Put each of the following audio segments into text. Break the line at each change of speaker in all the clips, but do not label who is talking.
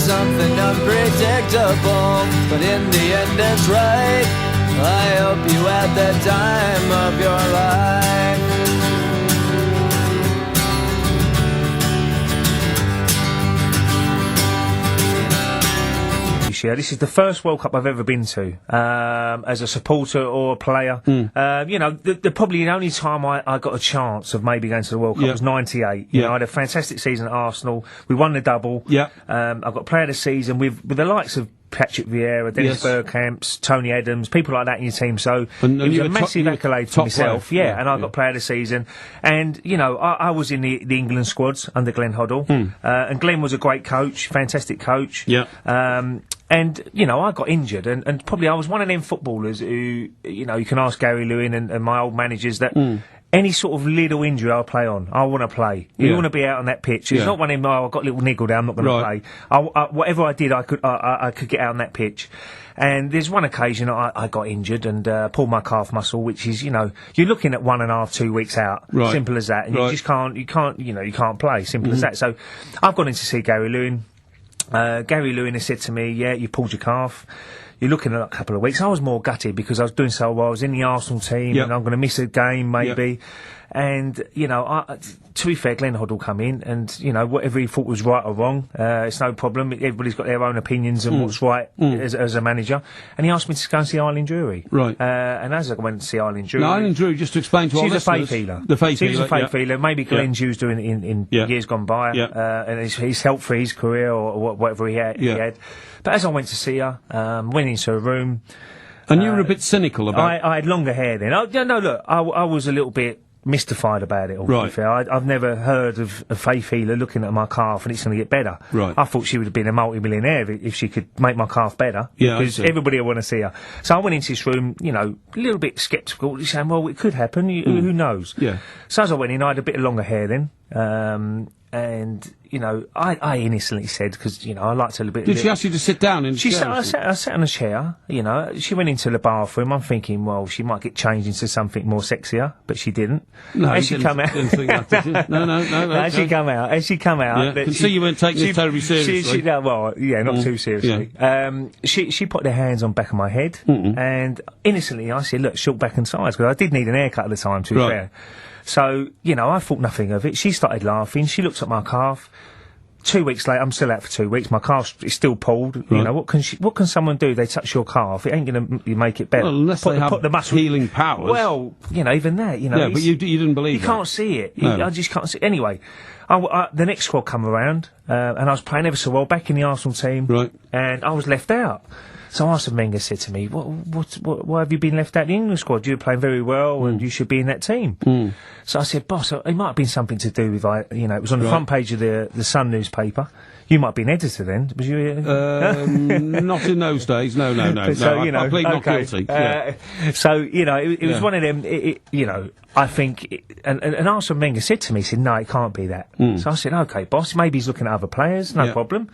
something unpredictable, but in the end it's right. I hope you had the time of your life.
This is the first World Cup I've ever been to as a supporter or a player. You know, probably the only time I got a chance of maybe going to the World Cup was '98. You know, I had a fantastic season at Arsenal. We won the double. I've got Player of the Season with the likes of Patrick Vieira, Dennis Bergkamp, Tony Adams, people like that in your team. So it was a massive accolade for myself. And I got Player of the Season. And, you know, I was in the England squads under Glenn Hoddle. And Glenn was a great coach, fantastic coach. And, you know, I got injured, and probably I was one of them footballers who, you know, you can ask Gary Lewin and my old managers that any sort of little injury I'll play on. I want to play. You want to be out on that pitch. It's not one of them, I've got a little niggle there, I'm not going to play. Whatever I did, I could get out on that pitch. And there's one occasion I got injured and pulled my calf muscle, which is, you know, you're looking at 1.5, 2 weeks out. Simple as that. And you just can't, you can't play. Simple as that. So I've gone in to see Gary Lewin. Gary Lewin has said to me, you pulled your calf. You're looking at a couple of weeks. I was more gutted because I was doing so well. I was in the Arsenal team and I'm going to miss a game maybe. And, you know, to be fair, Glenn Hoddle come in and, you know, whatever he thought was right or wrong, it's no problem. Everybody's got their own opinions on what's right as a manager. And he asked me to go and see Eileen Drury. And as I went to see Eileen Drury...
Now, Eileen Drury, just to explain to our listeners...
She's a faith healer.
The faith healer,
She's a faith healer. Maybe Glenn's used doing it in years gone by. And he's helped for his career or whatever he had. But as I went to see her, went into a room...
And you were a bit cynical about...
I had longer hair then. I was a little bit mystified about it all, to be fair. I've never heard of a faith healer looking at my calf and it's going to get better. I thought she would have been a multi-millionaire if she could make my calf better. Because everybody would want to see her. So I went into this room, you know, a little bit sceptical, saying, well, it could happen, who knows? So as I went in, I had a bit of longer hair then. And, you know, I innocently said, because, you know, I liked her a little bit...
Did she ask you to sit down in
I sat on a chair, you know. She went into the bathroom. I'm thinking, well, she might get changed into something more sexier, but she didn't.
No,
as she come out...
didn't think that, did you? No.
As she come out...
I can see you weren't taking this terribly seriously.
Not too seriously. She put her hands on the back of my head, and innocently I said, look, short back and sides, because I did need an haircut at the time, to be fair. So, you know, I thought nothing of it. She started laughing. She looked at my calf. 2 weeks later, I'm still out for 2 weeks. My calf is still pulled. You know, what can someone do? They touch your calf. It ain't going to make it better.
Well, unless they have the healing powers.
Well, you know, even that, you know.
Yeah, but you didn't believe
that. You can't see it. I just can't see it. Anyway, the next squad come around, and I was playing ever so well back in the Arsenal team. And I was left out. So Arsene Wenger said to me, why have you been left out of the England squad? You were playing very well and you should be in that team. So I said, boss, it might have been something to do with, you know, it was on the front page of the Sun newspaper. You might be an editor then, was you?
Not in those days, no.
So, you know,
I plead not guilty.
So, you know, it was one of them, you know, I think, and Arsene Wenger said to me, he said, no, it can't be that. So I said, okay, boss, maybe he's looking at other players, no problem.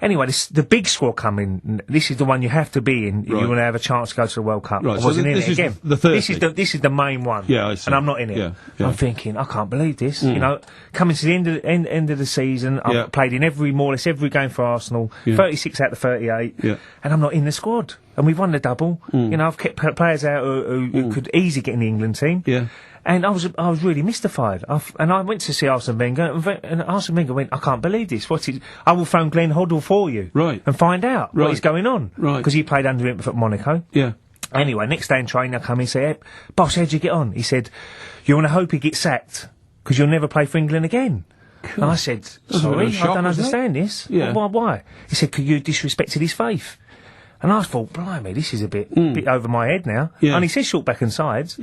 Anyway, the big squad coming, this is the one you have to be in if you want to have a chance to go to the World Cup. I wasn't in it again. This is the main one, and I'm not in it. I'm thinking, I can't believe this. You know, coming to the end of the season, I've played in more or less every game for Arsenal, 36 out of 38, and I'm not in the squad. And we've won the double. You know, I've kept players out who could easily get in the England team. And I was really mystified. And I went to see Arsene Wenger, and Arsene Wenger went, I can't believe this. I will phone Glenn Hoddle for you. And find out what is going on. Because he played under him at Monaco. Anyway, next day in training, I come in and say, hey, boss, how'd you get on? He said, you want to hope he gets sacked, because you'll never play for England again. And I said, sorry, I don't understand this. Why? He said, because you disrespected his faith. And I thought, blimey, this is a bit over my head now. And he says short back and sides.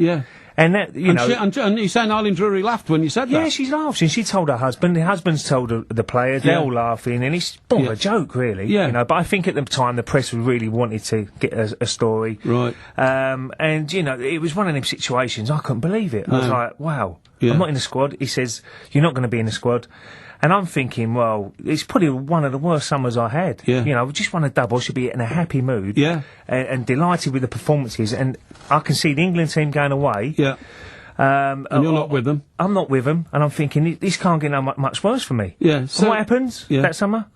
And that, you know...
and you're saying Eileen Drury laughed when you said that?
Yeah, she's laughing. She told her husband. The husband's told the players. They're all laughing. And it's a joke, really. You know, but I think at the time the press really wanted to get a story. And, you know, it was one of them situations. I couldn't believe it. I was like, wow, I'm not in the squad. He says, you're not going to be in the squad. And I'm thinking, well, it's probably one of the worst summers I had. You know, just won a double, should be in a happy mood. And delighted with the performances. And I can see the England team going away.
And you're not with them?
I'm not with them. And I'm thinking, this can't get much worse for me.
So
and what happens that summer?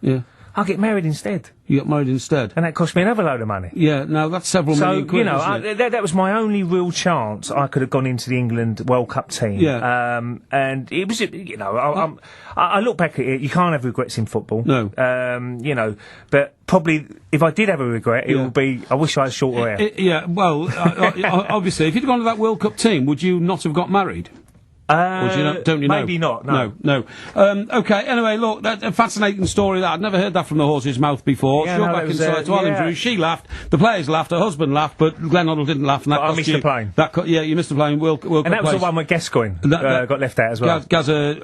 I'll get married instead.
You got married instead?
And that cost me another load of money.
Yeah, now that's several million quid,
you know,
isn't it?
that was my only real chance I could have gone into the England World Cup team.
Yeah.
And it was, you know, I look back at it, you can't have regrets in football.
No.
You know, but probably, if I did have a regret, it would be, I wish I had shorter hair.
Yeah, well, obviously, if you'd gone to that World Cup team, would you not have got married? Or do you know, don't you know?
Maybe not, no.
No. Okay, anyway, look, that's a fascinating story, that. I'd never heard that from the horse's mouth before.
Yeah,
She got
no,
back
it was,
inside to Alan
yeah.
Drew. She laughed, the players laughed, her husband laughed, but Glenn Hoddle didn't laugh. And that
But I
cost
missed
you,
the plane.
Yeah, you missed the plane. World
And that
Cup
was the
place.
one where Gascoigne
That
got left out as well.
Gazza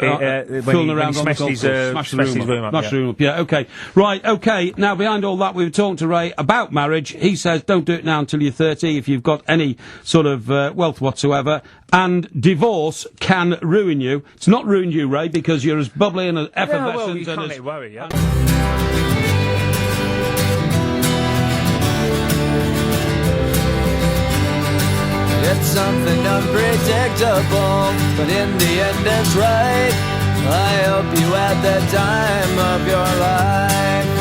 fooling around on the
smashed
golf
his,
course, smashed the room up. Smashed the room up, yeah, okay. Right, okay, now behind all that, we were talking to Ray about marriage. He says, don't do it now until you're 30 if you've got any sort of wealth whatsoever. And divorce can ruin you. It's not ruined you, Ray, because you're as bubbly and as effervescent.
Yeah, well, you
and
can't
as...
worry, yeah.
It's something unpredictable, but in the end it's right. I hope you had the time of your life.